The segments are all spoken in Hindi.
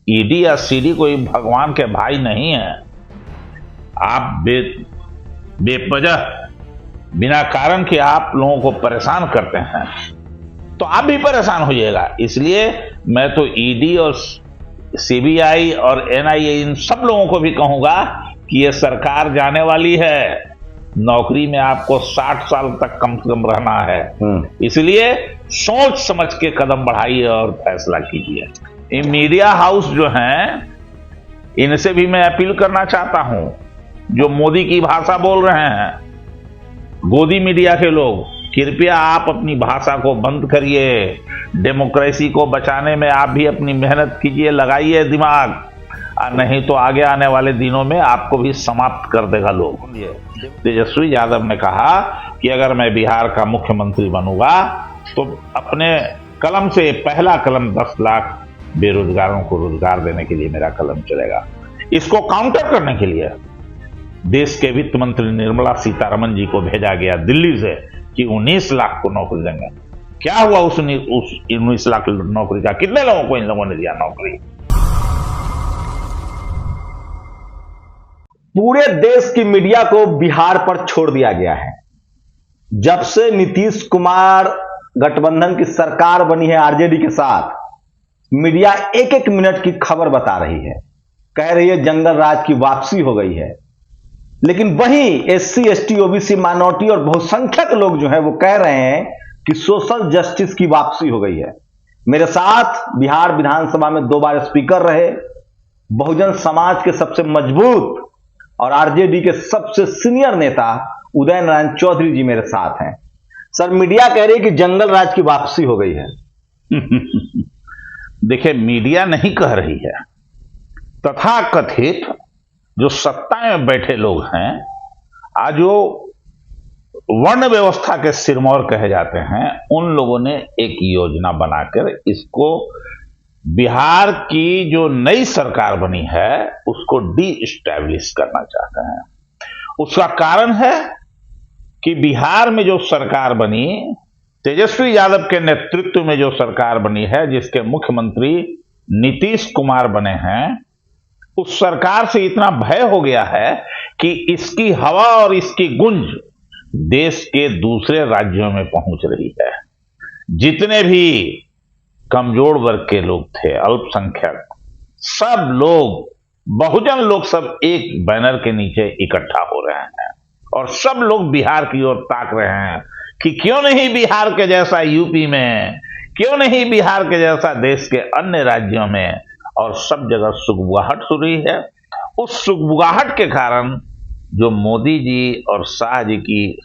ईडी या सीडी कोई भगवान के भाई नहीं है। आप बेवजह बिना कारण के आप लोगों को परेशान करते हैं तो आप भी परेशान हो जाएगा। इसलिए मैं तो ईडी और सीबीआई और एनआईए इन सब लोगों को भी कहूंगा कि ये सरकार जाने वाली है, नौकरी में आपको 60 साल तक कम से कम रहना है। इसलिए सोच समझ के कदम बढ़ाइए और फैसला कीजिए। ये मीडिया हाउस जो हैं, इनसे भी मैं अपील करना चाहता हूं, जो मोदी की भाषा बोल रहे हैं, गोदी मीडिया के लोग, कृपया आप अपनी भाषा को बंद करिए। डेमोक्रेसी को बचाने में आप भी अपनी मेहनत कीजिए, लगाइए दिमाग, और नहीं तो आगे आने वाले दिनों में आपको भी समाप्त कर देगा लोग। तेजस्वी यादव ने कहा कि अगर मैं बिहार का मुख्यमंत्री बनूंगा तो अपने कलम से पहला कलम 10 लाख बेरोजगारों को रोजगार देने के लिए मेरा कलम चलेगा। इसको काउंटर करने के लिए देश के वित्त मंत्री निर्मला सीतारमण जी को भेजा गया दिल्ली से कि 19 लाख को नौकरी देंगे। क्या हुआ उस 19 लाख नौकरी का? कितने लोगों को इन लोगों ने दिया नौकरी? पूरे देश की मीडिया को बिहार पर छोड़ दिया गया है। जब से नीतीश कुमार गठबंधन की सरकार बनी है आरजेडी के साथ, मीडिया एक एक मिनट की खबर बता रही है, कह रही है जंगल राज की वापसी हो गई है। लेकिन वहीं एससी, एसटी, ओबीसी, माइनॉरिटी और बहुसंख्यक लोग जो है वो कह रहे हैं कि सोशल जस्टिस की वापसी हो गई है। मेरे साथ बिहार विधानसभा में 2 बार स्पीकर रहे, बहुजन समाज के सबसे मजबूत और आरजेडी के सबसे सीनियर नेता उदय नारायण चौधरी जी मेरे साथ हैं। सर, मीडिया कह रही है कि जंगल राज की वापसी हो गई है। देखिए, मीडिया नहीं कह रही है, तथाकथित जो सत्ता में बैठे लोग हैं, आज जो वर्ण व्यवस्था के सिरमौर कहे जाते हैं, उन लोगों ने एक योजना बनाकर इसको बिहार की जो नई सरकार बनी है उसको डी-एस्टैब्लिश करना चाहते हैं। उसका कारण है कि बिहार में जो सरकार बनी, तेजस्वी यादव के नेतृत्व में जो सरकार बनी है, जिसके मुख्यमंत्री नीतीश कुमार बने हैं, उस सरकार से इतना भय हो गया है कि इसकी हवा और इसकी गूंज देश के दूसरे राज्यों में पहुंच रही है। जितने भी कमजोर वर्ग के लोग थे, अल्पसंख्यक, सब लोग, बहुजन लोग, सब एक बैनर के नीचे इकट्ठा हो रहे हैं और सब लोग बिहार की ओर ताक रहे हैं कि क्यों नहीं बिहार के जैसा यूपी में, क्यों नहीं बिहार के जैसा देश के अन्य राज्यों में। और सब जगह सुगबुगाहट हो रही है। उस सुगबुगाहट के कारण जो मोदी जी और शाह जी की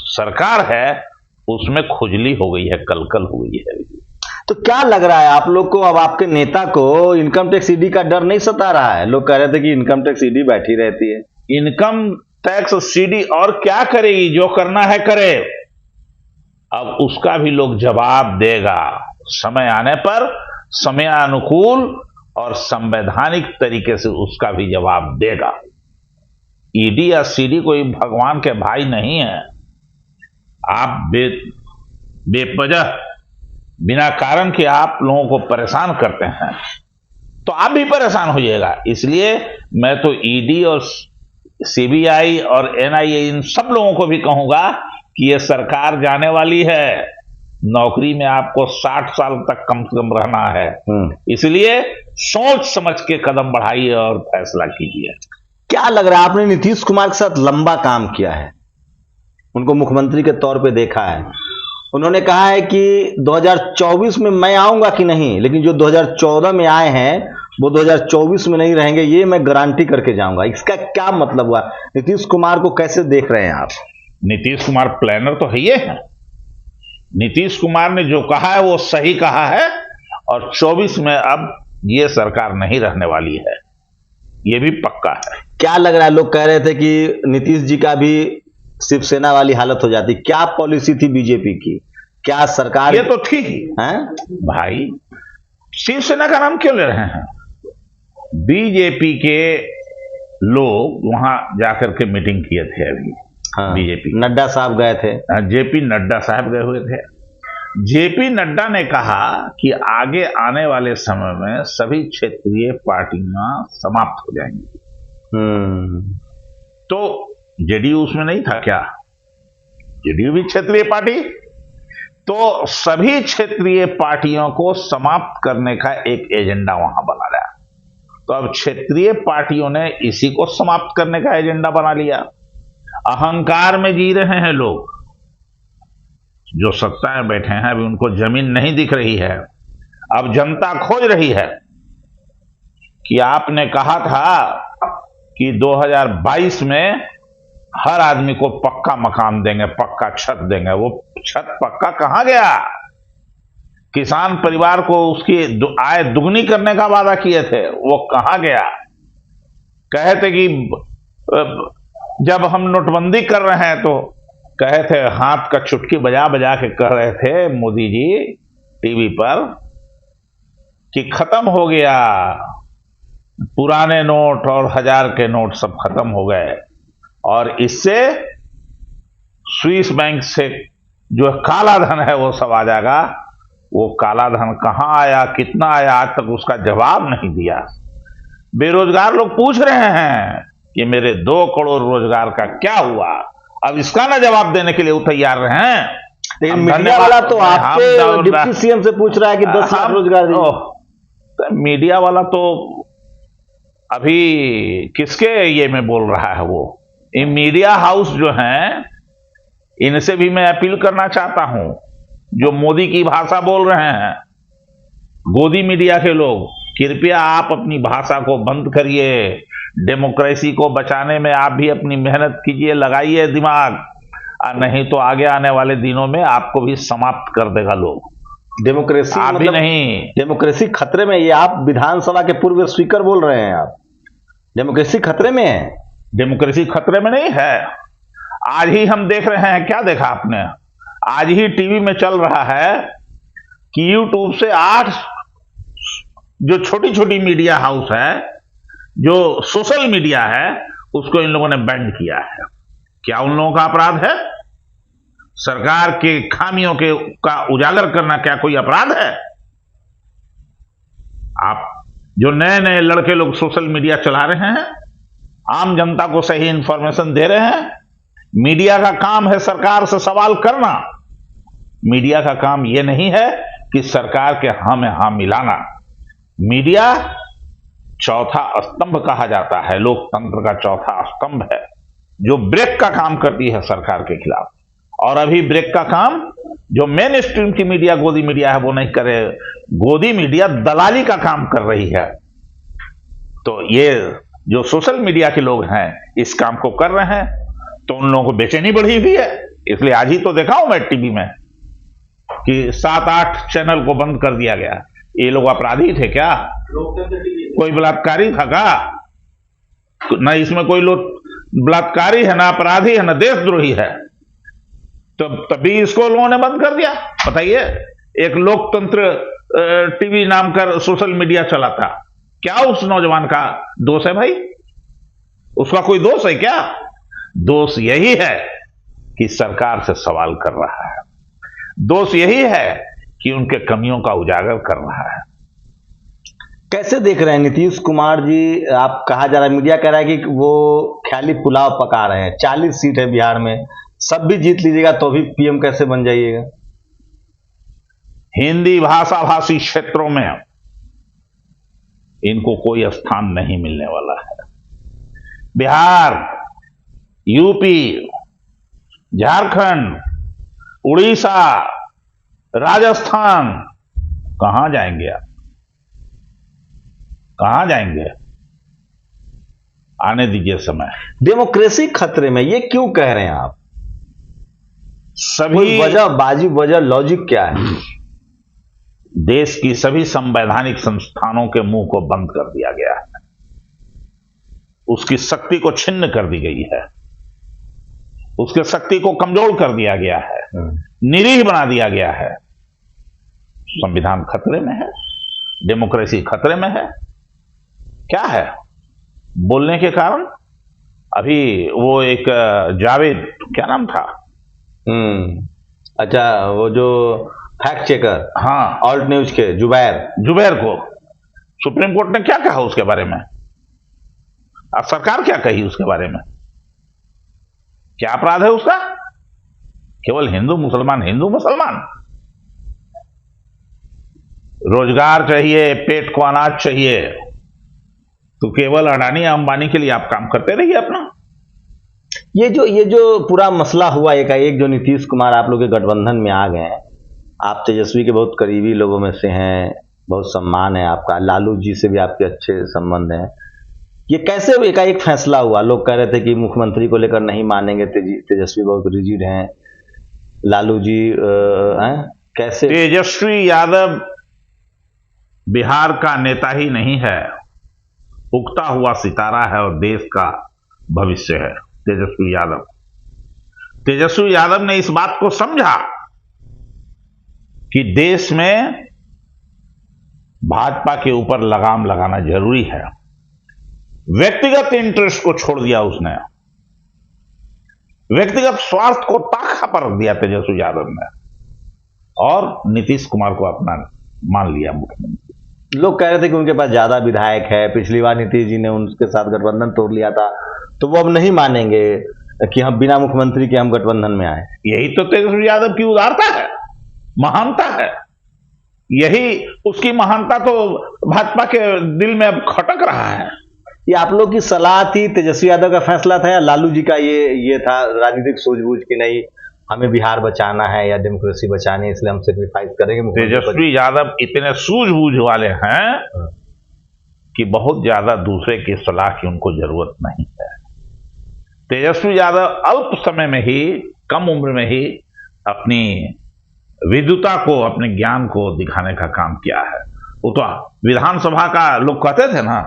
सरकार है उसमें खुजली हो गई है, कलकल हो गई है। तो क्या लग रहा है आप लोग को, अब आपके नेता को इनकम टैक्स ईडी का डर नहीं सता रहा है? लोग कह रहे थे कि इनकम टैक्स ईडी बैठी रहती है। इनकम टैक्स सीडी और क्या करेगी? जो करना है करे। अब उसका भी लोग जवाब देगा समय आने पर, समयानुकूल और संवैधानिक तरीके से उसका भी जवाब देगा। ईडी या सीडी कोई भगवान के भाई नहीं है। आप बेवजह बिना कारण के आप लोगों को परेशान करते हैं तो आप भी परेशान हो जाएगा। इसलिए मैं तो ईडी और सीबीआई और एनआईए इन सब लोगों को भी कहूंगा कि ये सरकार जाने वाली है, नौकरी में आपको 60 साल तक कम से कम रहना है। इसलिए सोच समझ के कदम बढ़ाइए और फैसला कीजिए। क्या लग रहा है, आपने नीतीश कुमार के साथ लंबा काम किया है, उनको मुख्यमंत्री के तौर पे देखा है, उन्होंने कहा है कि 2024 में मैं आऊंगा कि नहीं, लेकिन जो 2014 में आए हैं वो 2024 में नहीं रहेंगे, ये मैं गारंटी करके जाऊंगा। इसका क्या मतलब हुआ? नीतीश कुमार को कैसे देख रहे हैं आप? नीतीश कुमार प्लानर तो है ही है। नीतीश कुमार ने जो कहा है वो सही कहा है और 24 में अब ये सरकार नहीं रहने वाली है, ये भी पक्का है। क्या लग रहा है, लोग कह रहे थे कि नीतीश जी का भी शिवसेना वाली हालत हो जाती, क्या पॉलिसी थी बीजेपी की, क्या सरकार? ये तो थी भाई, शिवसेना का नाम क्यों ले रहे हैं? बीजेपी के लोग वहां जाकर के मीटिंग किए थे अभी। बीजेपी नड्डा साहब गए थे, जेपी नड्डा साहब गए हुए थे। जेपी नड्डा ने कहा कि आगे आने वाले समय में सभी क्षेत्रीय पार्टियां समाप्त हो जाएंगी। तो जेडीयू उसमें नहीं था क्या? जेडीयू भी क्षेत्रीय पार्टी, तो सभी क्षेत्रीय पार्टियों को समाप्त करने का एक एजेंडा वहां बना रहा। तो अब क्षेत्रीय पार्टियों ने इसी को समाप्त करने का एजेंडा बना लिया। अहंकार में जी रहे हैं लोग, जो सत्ता में बैठे हैं अभी उनको जमीन नहीं दिख रही है। अब जनता खोज रही है कि आपने कहा था कि 2022 में हर आदमी को पक्का मकान देंगे, पक्का छत देंगे। वो छत पक्का कहां गया? किसान परिवार को उसकी आय दुगनी करने का वादा किए थे, वो कहां गया? कहे थे कि जब हम नोटबंदी कर रहे हैं तो कहे थे, हाथ का चुटकी बजा बजा के कह रहे थे मोदी जी टीवी पर कि खत्म हो गया, पुराने नोट और 1000 के नोट सब खत्म हो गए और इससे स्विस बैंक से जो काला धन है वो सब आ जाएगा। वो काला धन कहां आया, कितना आया, आज तक उसका जवाब नहीं दिया। बेरोजगार लोग पूछ रहे हैं कि मेरे 2 करोड़ रोजगार का क्या हुआ? अब इसका ना जवाब देने के लिए वो तैयार रहे हैं। लेकिन मीडिया वाला तो आपके डिप्टी सीएम से पूछ रहा है कि 10 लाख रोजगार तो मीडिया वाला तो अभी किसके ये में बोल रहा है? वो ये मीडिया हाउस जो हैं, इनसे भी मैं अपील करना चाहता हूं, जो मोदी की भाषा बोल रहे हैं, गोदी मीडिया के लोग, कृपया आप अपनी भाषा को बंद करिए। डेमोक्रेसी को बचाने में आप भी अपनी मेहनत कीजिए, लगाइए दिमाग, और नहीं तो आगे आने वाले दिनों में आपको भी समाप्त कर देगा लोग। डेमोक्रेसी आप भी नहीं, डेमोक्रेसी खतरे में। ये आप विधानसभा के पूर्व स्पीकर बोल रहे हैं, आप डेमोक्रेसी खतरे में है? डेमोक्रेसी खतरे में नहीं है। आज ही हम देख रहे हैं, क्या देखा आपने? आज ही टीवी में चल रहा है कि यूट्यूब से 8 जो छोटी छोटी मीडिया हाउस है, जो सोशल मीडिया है, उसको इन लोगों ने बैन किया है। क्या उन लोगों का अपराध है? सरकार के खामियों के का उजागर करना क्या कोई अपराध है? आप जो नए नए लड़के लोग सोशल मीडिया चला रहे हैं, आम जनता को सही इंफॉर्मेशन दे रहे हैं। मीडिया का काम है सरकार से सवाल करना। मीडिया का काम यह नहीं है कि सरकार के हां में हां मिलाना। मीडिया चौथा स्तंभ कहा जाता है, लोकतंत्र का चौथा स्तंभ है, जो ब्रेक का काम करती है सरकार के खिलाफ। और अभी ब्रेक का काम जो मेन स्ट्रीम की मीडिया, गोदी मीडिया है, वो नहीं करे। गोदी मीडिया दलाली का काम कर रही है। तो ये जो सोशल मीडिया के लोग हैं इस काम को कर रहे हैं, तो उन लोगों को बेचैनी बढ़ी हुई है। इसलिए आज ही तो देखा हूं मैं टीवी में कि 7-8 चैनल को बंद कर दिया गया। ये लोग अपराधी थे क्या? कोई बलात्कारी था क्या? ना इसमें कोई लोग बलात्कारी है, ना अपराधी है, ना देशद्रोही है। तो तभी इसको लोगों ने बंद कर दिया। बताइए, एक लोकतंत्र टीवी नाम कर सोशल मीडिया चला था, क्या उस नौजवान का दोष है भाई? उसका कोई दोष है क्या? दोष यही है कि सरकार से सवाल कर रहा है। दोष यही है कि उनके कमियों का उजागर कर रहा है। कैसे देख रहे हैं नीतीश कुमार जी? आप कहा जा रहा है, मीडिया कह रहा है कि वो ख्याली पुलाव पका रहे हैं। 40 सीट है बिहार में, सब भी जीत लीजिएगा तो भी पीएम कैसे बन जाइएगा? हिंदी भाषा भाषी क्षेत्रों में इनको कोई स्थान नहीं मिलने वाला है। बिहार, यूपी, झारखंड, उड़ीसा, राजस्थान, कहां जाएंगे आप? कहां जाएंगे? आने दीजिए समय। डेमोक्रेसी खतरे में, ये क्यों कह रहे हैं आप? सभी वजह लॉजिक क्या है? देश की सभी संवैधानिक संस्थानों के मुंह को बंद कर दिया गया है। उसकी शक्ति को छिन्न कर दी गई है। उसके शक्ति को कमजोर कर दिया गया है, निरीह बना दिया गया है। संविधान खतरे में है, डेमोक्रेसी खतरे में है। क्या है? बोलने के कारण अभी वो एक जावेद, क्या नाम था? अच्छा, वो जो फैक्ट चेकर, हाँ, ऑल्ट न्यूज के जुबैर को सुप्रीम कोर्ट ने क्या कहा उसके बारे में? अब सरकार क्या कही उसके बारे में? क्या अपराध है उसका? केवल हिंदू मुसलमान। रोजगार चाहिए, पेट को अनाज चाहिए, तो केवल अडानी अंबानी के लिए आप काम करते रहिए अपना। ये जो पूरा मसला हुआ एकाएक, जो नीतीश कुमार आप लोग के गठबंधन में आ गए हैं, आप तेजस्वी के बहुत करीबी लोगों में से हैं, बहुत सम्मान है आपका, लालू जी से भी आपके अच्छे संबंध हैं। ये कैसे एकाएक फैसला हुआ? लोग कह रहे थे कि मुख्यमंत्री को लेकर नहीं मानेंगे, तेजस्वी बहुत रिजिड हैं, लालू जी हैं, कैसे? तेजस्वी यादव बिहार का नेता ही नहीं है, उगता हुआ सितारा है और देश का भविष्य है तेजस्वी यादव ने इस बात को समझा कि देश में भाजपा के ऊपर लगाम लगाना जरूरी है। व्यक्तिगत इंटरेस्ट को छोड़ दिया उसने, व्यक्तिगत स्वार्थ को ताखा पर रख दिया तेजस्वी यादव ने, और नीतीश कुमार को अपना मान लिया मुख्यमंत्री। लोग कह रहे थे कि उनके पास ज्यादा विधायक है, पिछली बार नीतीश जी ने उनके साथ गठबंधन तोड़ लिया था, तो वो अब नहीं मानेंगे कि हम बिना मुख्यमंत्री के हम गठबंधन में आए। यही तो तेजस्वी यादव की उदारता है, महानता है। यही उसकी महानता तो भाजपा के दिल में अब खटक रहा है। ये आप लोग की सलाह थी, तेजस्वी यादव का फैसला था, या लालू जी का ये था राजनीतिक सूझबूझ कि नहीं हमें बिहार बचाना है या डेमोक्रेसी बचानी है, इसलिए हम सेक्रीफाइस करेंगे? तेजस्वी यादव इतने सूझबूझ वाले हैं कि बहुत ज्यादा दूसरे की सलाह की उनको जरूरत नहीं है। तेजस्वी यादव अल्प समय में ही, कम उम्र में ही अपनी विद्वता को, अपने ज्ञान को दिखाने का काम किया है। वो तो विधानसभा का लोग कहते थे ना,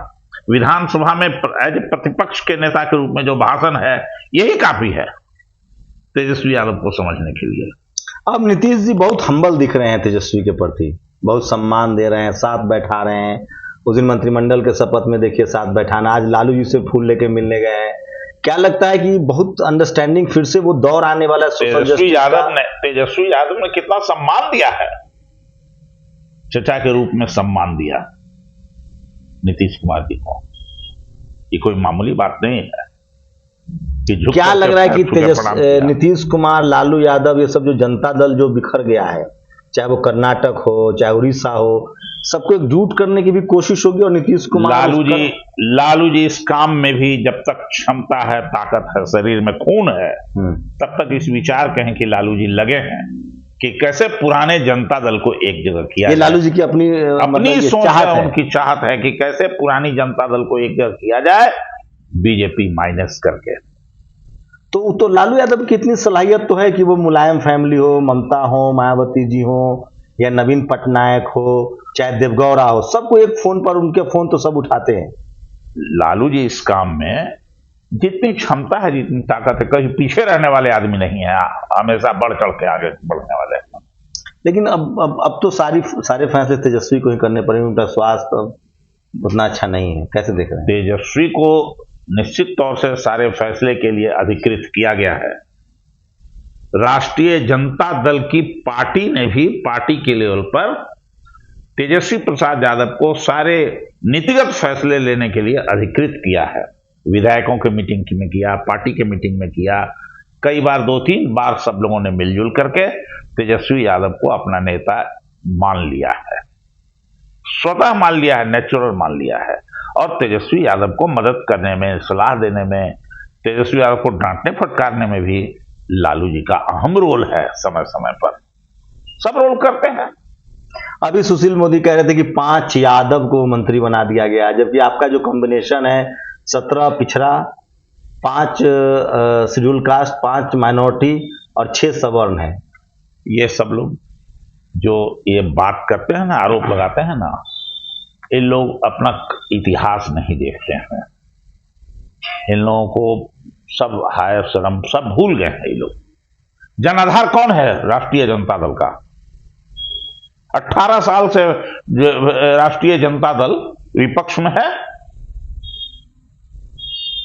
विधानसभा में एज प्रतिपक्ष के नेता के रूप में जो भाषण है, यही काफी है तेजस्वी यादव को समझने के लिए। अब नीतीश जी बहुत हम्बल दिख रहे हैं तेजस्वी के प्रति, बहुत सम्मान दे रहे हैं, साथ बैठा रहे हैं। उस दिन मंत्रिमंडल के शपथ में देखिए साथ बैठाना, आज लालू जी से फूल लेके मिलने गए हैं। क्या लगता है कि बहुत अंडरस्टैंडिंग फिर से वो दौर आने वाला है? तेजस्वी यादव ने कितना सम्मान दिया है, चचा के रूप में सम्मान दिया नीतीश कुमार जी को। ये कोई मामूली बात नहीं है कि क्या लग रहा है कि नीतीश कुमार, लालू यादव, ये सब जो जनता दल जो बिखर गया है, चाहे वो कर्नाटक हो चाहे उड़ीसा हो, सबको एकजुट करने की भी कोशिश होगी, और नीतीश कुमार लालू जी इस काम में भी जब तक क्षमता है, ताकत है, शरीर में खून है, तब तक इस विचार कहें कि लालू जी लगे हैं कि कैसे पुराने जनता दल को एक जगह किया जाए। लालू जी की अपनी सोच है, उनकी चाहत है कि कैसे पुरानी जनता दल को एक जगह किया जाए, बीजेपी माइनस करके। तो लालू यादव की इतनी सलाहियत तो है कि वो मुलायम फैमिली हो, ममता हो, मायावती जी हो, या नवीन पटनायक हो, चाहे देवगौड़ा हो, सबको एक फोन पर, उनके फोन तो सब उठाते हैं। लालू जी इस काम में जितनी क्षमता है, जितनी ताकत है, कहीं पीछे रहने वाले आदमी नहीं है, हमेशा बढ़ चढ़ के आगे बढ़ने वाले हैं। लेकिन अब तो सारे फैसले तेजस्वी को ही करने पड़ेंगे, उनका स्वास्थ्य उतना अच्छा नहीं है, कैसे देख रहे हैं? तेजस्वी को निश्चित तौर से सारे फैसले के लिए अधिकृत किया गया है। राष्ट्रीय जनता दल की पार्टी ने भी पार्टी के लेवल पर तेजस्वी प्रसाद यादव को सारे नीतिगत फैसले लेने के लिए अधिकृत किया है। विधायकों के मीटिंग में किया, पार्टी के मीटिंग में किया, कई बार 2-3 बार सब लोगों ने मिलजुल करके तेजस्वी यादव को अपना नेता मान लिया है, स्वतः मान लिया है, नेचुरल मान लिया है। और तेजस्वी यादव को मदद करने में, सलाह देने में, तेजस्वी यादव को डांटने फटकारने में भी लालू जी का अहम रोल है। समय समय पर सब रोल करते हैं। अभी सुशील मोदी कह रहे थे कि 5 यादव को मंत्री बना दिया गया, जबकि आपका जो कॉम्बिनेशन है 17 पिछड़ा, 5 शेड्यूल कास्ट, 5 माइनॉरिटी और 6 सवर्ण है। ये सब लोग जो ये बात करते हैं ना, आरोप लगाते हैं ना, ये लोग अपना इतिहास नहीं देखते हैं। इन लोगों को सब हाय शर्म सब भूल गए हैं ये लोग। जनाधार कौन है राष्ट्रीय जनता दल का? 18 साल से राष्ट्रीय जनता दल विपक्ष में है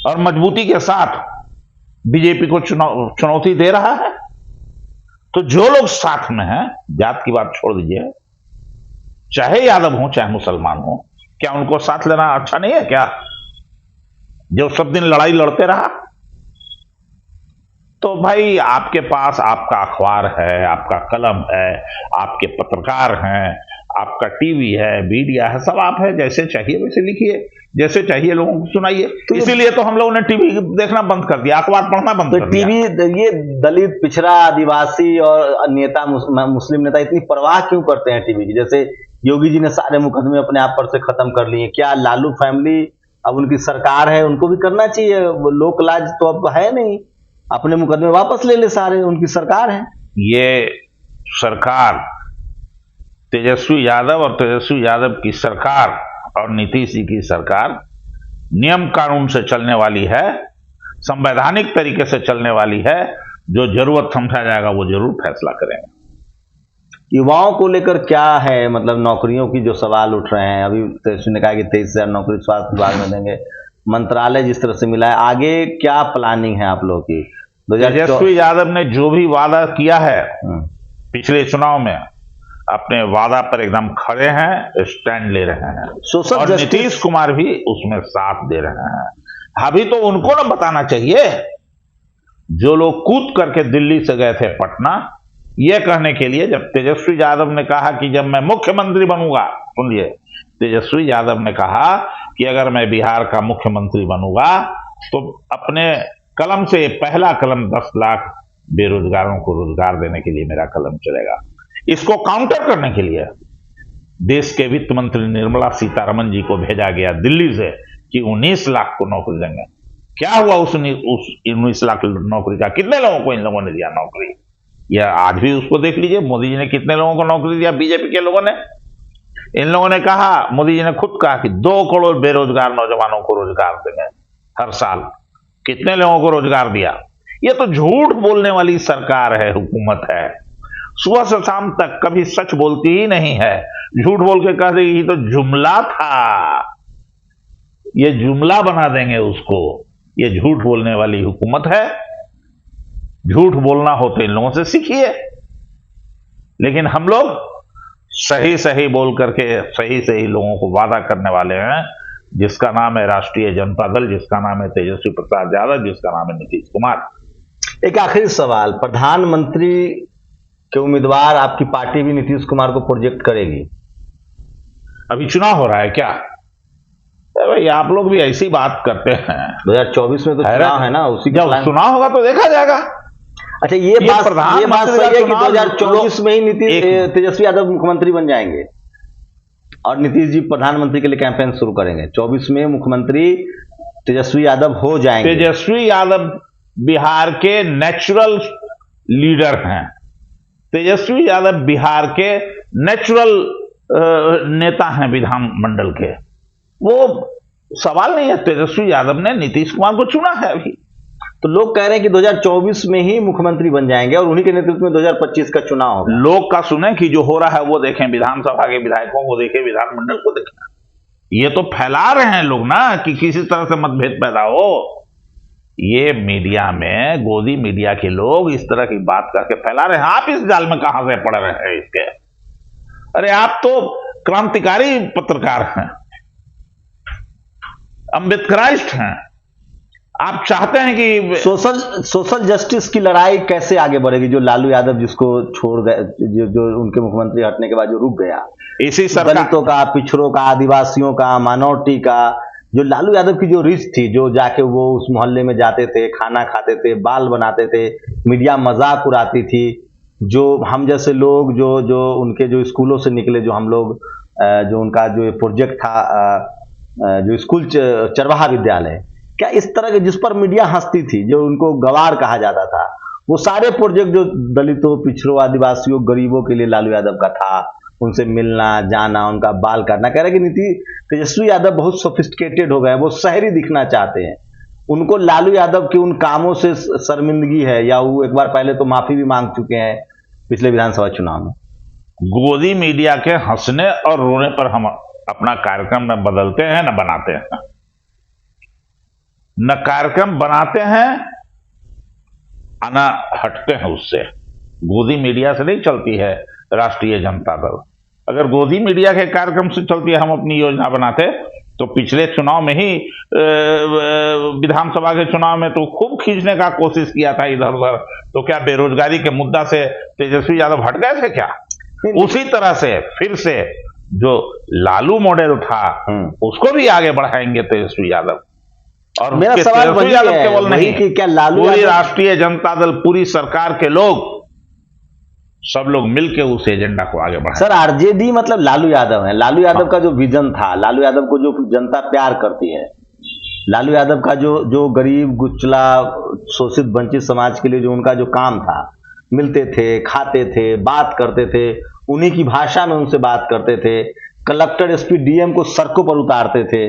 और मजबूती के साथ बीजेपी को चुनौती दे रहा है। तो जो लोग साथ में हैं, जात की बात छोड़ दीजिए, चाहे यादव हो चाहे मुसलमान हो, क्या उनको साथ लेना अच्छा नहीं है क्या? जो सब दिन लड़ाई लड़ते रहा। तो भाई आपके पास आपका अखबार है, आपका कलम है, आपके पत्रकार हैं, आपका टीवी है, मीडिया है, सब आप है, जैसे चाहिए वैसे लिखिए, जैसे चाहिए लोगों को सुनाइए। तो इसीलिए तो हम लोगों ने टीवी देखना बंद कर दिया, अखबार पढ़ना बंद कर दिया। टीवी, ये दलित, पिछड़ा, आदिवासी और नेता, मुस्लिम नेता इतनी परवाह क्यों करते हैं टीवी की? जैसे योगी जी ने सारे मुकदमे अपने आप पर से खत्म कर लिए, क्या लालू फैमिली अब उनकी सरकार है, उनको भी करना चाहिए? लोक लाज तो अब है नहीं, अपने मुकदमे वापस ले ले सारे, उनकी सरकार है। ये सरकार तेजस्वी यादव और तेजस्वी यादव की सरकार और नीतीश जी की सरकार नियम कानून से चलने वाली है, संवैधानिक तरीके से चलने वाली है। जो जरूरत समझा जाएगा वो जरूर फैसला करेंगे। युवाओं को लेकर क्या है, मतलब नौकरियों की जो सवाल उठ रहे हैं, अभी तेजस्वी ने कहा कि 23,000 नौकरी स्वास्थ्य विभाग में देंगे, मंत्रालय जिस तरह से मिला है, आगे क्या प्लानिंग है आप लोगों की? तेजस्वी यादव ने जो भी वादा किया है पिछले चुनाव में, अपने वादा पर एकदम खड़े हैं, स्टैंड ले रहे हैं, और नीतीश कुमार भी उसमें साथ दे रहे हैं। अभी तो उनको ना बताना चाहिए, जो लोग कूद करके दिल्ली से गए थे पटना यह कहने के लिए, जब तेजस्वी यादव ने कहा कि जब मैं मुख्यमंत्री बनूंगा, सुनिए, तेजस्वी यादव ने कहा कि अगर मैं बिहार का मुख्यमंत्री बनूंगा तो अपने कलम से पहला कलम 10 लाख बेरोजगारों को रोजगार देने के लिए मेरा कलम चलेगा। इसको काउंटर करने के लिए देश के वित्त मंत्री निर्मला सीतारमण जी को भेजा गया दिल्ली से कि 19 लाख को नौकरी देंगे। क्या हुआ उस 19 लाख नौकरी का? कितने लोगों को इन लोगों ने दिया नौकरी? या आज भी उसको देख लीजिए, मोदी जी ने कितने लोगों को नौकरी दिया? बीजेपी के लोगों ने, इन लोगों ने कहा, मोदी जी ने खुद कहा कि 2 करोड़ बेरोजगार नौजवानों को रोजगार देंगे हर साल। कितने लोगों को रोजगार दिया? ये तो झूठ बोलने वाली सरकार है, हुकूमत है। सुबह से शाम तक कभी सच बोलती ही नहीं है, झूठ बोल के कह देगी तो जुमला था, ये जुमला बना देंगे उसको। ये झूठ बोलने वाली हुकूमत है। झूठ बोलना हो तो इन लोगों से सीखिए, लेकिन हम लोग सही सही बोल करके सही सही लोगों को वादा करने वाले हैं, जिसका नाम है राष्ट्रीय जनता दल, जिसका नाम है तेजस्वी प्रसाद यादव, जिसका नाम है नीतीश कुमार। एक आखिरी सवाल, प्रधानमंत्री के उम्मीदवार आपकी पार्टी भी नीतीश कुमार को प्रोजेक्ट करेगी? अभी चुनाव हो रहा है क्या? भाई आप लोग भी ऐसी बात करते हैं। 2024 में तो चुनाव है ना, उसी जब चुनाव होगा तो देखा जाएगा। अच्छा, ये बात सही है कि 2024 में ही तेजस्वी यादव मुख्यमंत्री बन जाएंगे और नीतीश जी प्रधानमंत्री के लिए कैंपेन शुरू करेंगे। 24 में मुख्यमंत्री तेजस्वी यादव हो जाएंगे। तेजस्वी यादव बिहार के नेचुरल लीडर हैं। तेजस्वी यादव बिहार के नेचुरल नेता हैं विधानमंडल के। वो सवाल नहीं है, तेजस्वी यादव ने नीतीश कुमार को चुना है अभी। तो लोग कह रहे हैं कि 2024 में ही मुख्यमंत्री बन जाएंगे और उन्हीं के नेतृत्व में 2025 का चुनाव होगा। लोग का सुने कि जो हो रहा है वो देखें, विधानसभा के विधायकों को देखें, विधानमंडल को देखें। ये तो फैला रहे हैं लोग ना कि किसी तरह से मतभेद पैदा हो। ये मीडिया में, गोदी मीडिया के लोग इस तरह की बात करके फैला रहे हैं। आप इस जाल में कहां से पड़ रहे हैं इसके? अरे आप तो क्रांतिकारी पत्रकार हैं, अम्बेडकराइस्ट हैं। आप चाहते हैं कि सोशल जस्टिस की लड़ाई कैसे आगे बढ़ेगी? जो लालू यादव जिसको छोड़ गए, जो उनके मुख्यमंत्री हटने के बाद जो रुक गया, इसी सरकार, दलितों का, पिछड़ों का, आदिवासियों का, माइनॉरिटी का, जो लालू यादव की जो रिच थी, जो जाके वो उस मोहल्ले में जाते थे, खाना खाते थे, बाल बनाते थे, मीडिया मजाक उड़ाती थी, जो हम जैसे लोग जो उनके जो स्कूलों से निकले, जो हम लोग जो उनका जो प्रोजेक्ट था, जो स्कूल चरवाहा विद्यालय, क्या इस तरह के जिस पर मीडिया हंसती थी, जो उनको गवार कहा जाता था, वो सारे प्रोजेक्ट जो दलितों, पिछड़ों, आदिवासियों, गरीबों के लिए लालू यादव का था, उनसे मिलना जाना, उनका बाल काटना। कह रहे कि तेजस्वी यादव बहुत सोफिस्टिकेटेड हो गए, वो शहरी दिखना चाहते हैं। उनको लालू यादव के उन कामों से शर्मिंदगी है, या वो एक बार पहले तो माफी भी मांग चुके हैं पिछले विधानसभा चुनाव में। गोदी मीडिया के हंसने और रोने पर हम अपना कार्यक्रम न बदलते हैं न बनाते हैं, न कार्यक्रम बनाते हैं न हटते हैं उससे। गोदी मीडिया से नहीं चलती है राष्ट्रीय जनता दल। अगर गोदी मीडिया के कार्यक्रम से चलती है, हम अपनी योजना बनाते तो पिछले चुनाव में ही विधानसभा के चुनाव में तो खूब खींचने का कोशिश किया था इधर उधर। तो क्या बेरोजगारी के मुद्दा से तेजस्वी यादव हट गए थे क्या? उसी तरह से फिर से जो लालू मॉडल था उसको भी आगे बढ़ाएंगे तेजस्वी यादव। और मेरा सवाल वही यादव है, केवल नहीं, कि क्या लालू पूरी राष्ट्रीय जनता दल, पूरी सरकार के लोग, सब लोग मिलकर उस एजेंडा को आगे बढ़ाएं। सर आरजेडी मतलब लालू यादव है। लालू यादव का जो विजन था, लालू यादव को जो जनता प्यार करती है, लालू यादव का जो गरीब गुचला शोषित वंचित समाज के लिए जो उनका जो काम था, मिलते थे, खाते थे, बात करते थे, उन्हीं की भाषा में उनसे बात करते थे, कलेक्टर एसपी डीएम को सड़कों पर उतारते थे।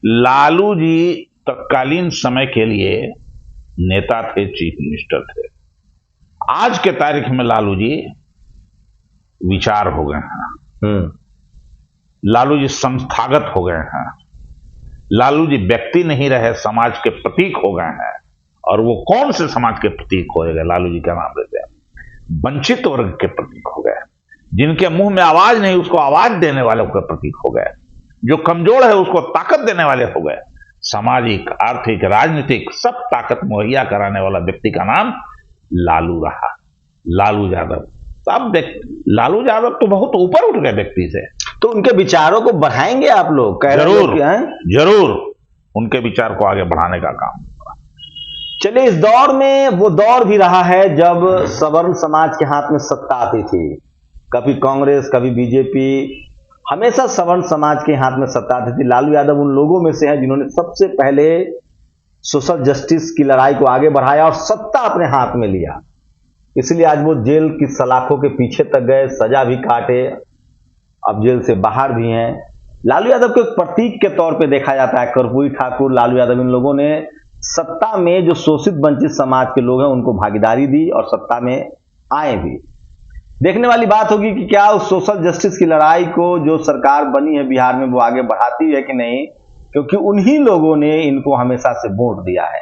लालू जी तत्कालीन समय के लिए नेता थे, चीफ मिनिस्टर थे। आज के तारीख में लालू जी विचार हो गए हैं, लालू जी संस्थागत हो गए हैं, लालू जी व्यक्ति नहीं रहे, समाज के प्रतीक हो गए हैं। और वो कौन से समाज के प्रतीक हो गए? लालू जी का नाम लेते हैं, वंचित वर्ग के प्रतीक हो गए, जिनके मुंह में आवाज नहीं उसको आवाज देने वालों के प्रतीक हो गए, जो कमजोर है उसको ताकत देने वाले हो गए। सामाजिक, आर्थिक, राजनीतिक सब ताकत मुहैया कराने वाला व्यक्ति का नाम लालू रहा, लालू यादव। सब लालू यादव तो बहुत ऊपर उठ गए व्यक्ति से। तो उनके विचारों को बढ़ाएंगे आप लोग? कह रहे जरूर, जरूर उनके विचार को आगे बढ़ाने का काम। चलिए, इस दौर में वो दौर भी रहा है जब सवर्ण समाज के हाथ में सत्ता आती थी। कभी कांग्रेस, कभी बीजेपी, हमेशा सवर्ण समाज के हाथ में सत्ता आती थी। लालू यादव उन लोगों में से हैं जिन्होंने सबसे पहले सोशल जस्टिस की लड़ाई को आगे बढ़ाया और सत्ता अपने हाथ में लिया। इसलिए आज वो जेल की सलाखों के पीछे तक गए, सजा भी काटे, अब जेल से बाहर भी हैं। लालू यादव को एक प्रतीक के तौर पे देखा जाता है। कर्पूरी ठाकुर, लालू यादव, इन लोगों ने सत्ता में जो शोषित वंचित समाज के लोग हैं उनको भागीदारी दी और सत्ता में आए भी। देखने वाली बात होगी कि क्या उस सोशल जस्टिस की लड़ाई को जो सरकार बनी है बिहार में वो आगे बढ़ाती है कि नहीं, क्योंकि उन्हीं लोगों ने इनको हमेशा से वोट दिया है।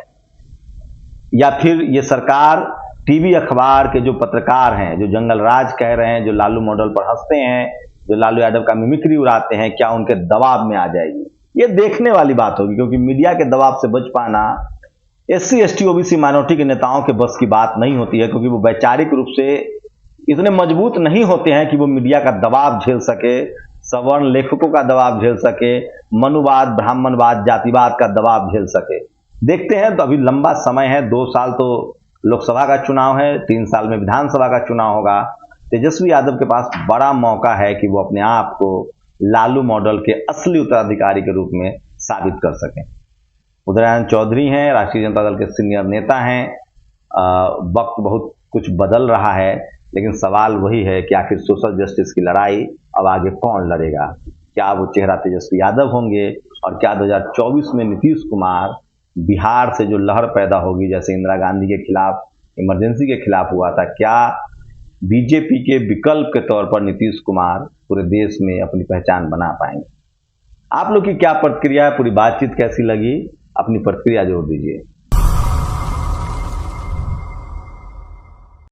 या फिर ये सरकार टीवी अखबार के जो पत्रकार हैं, जो जंगल राज कह रहे हैं, जो लालू मॉडल पर हंसते हैं, जो लालू यादव का मिमिक्री उड़ाते हैं, क्या उनके दबाव में आ जाएगी? ये देखने वाली बात होगी, क्योंकि मीडिया के दबाव से बच पाना एससी, एसटी, ओबीसी माइनॉरिटी के नेताओं के बस की बात नहीं होती है, क्योंकि वो वैचारिक रूप से इतने मजबूत नहीं होते हैं कि वो मीडिया का दबाव झेल सके, सवर्ण लेखकों का दबाव झेल सके, मनुवाद, ब्राह्मणवाद, जातिवाद का दबाव झेल सके। देखते हैं, तो अभी लंबा समय है, 2 साल तो लोकसभा का चुनाव है, 3 साल में विधानसभा का चुनाव होगा। तेजस्वी यादव के पास बड़ा मौका है कि वो अपने आप को लालू मॉडल के असली उत्तराधिकारी के रूप में साबित कर सकें। उदयनारायण चौधरी हैं, राष्ट्रीय जनता दल के सीनियर नेता हैं। वक्त बहुत कुछ बदल रहा है, लेकिन सवाल वही है कि आखिर सोशल जस्टिस की लड़ाई अब आगे कौन लड़ेगा? क्या वो चेहरा तेजस्वी यादव होंगे? और क्या 2024 में नीतीश कुमार, बिहार से जो लहर पैदा होगी, जैसे इंदिरा गांधी के खिलाफ इमरजेंसी के खिलाफ हुआ था, क्या बीजेपी के विकल्प के तौर पर नीतीश कुमार पूरे देश में अपनी पहचान बना पाएंगे? आप लोग की क्या प्रतिक्रिया है? पूरी बातचीत कैसी लगी? अपनी प्रतिक्रिया जरूर दीजिए।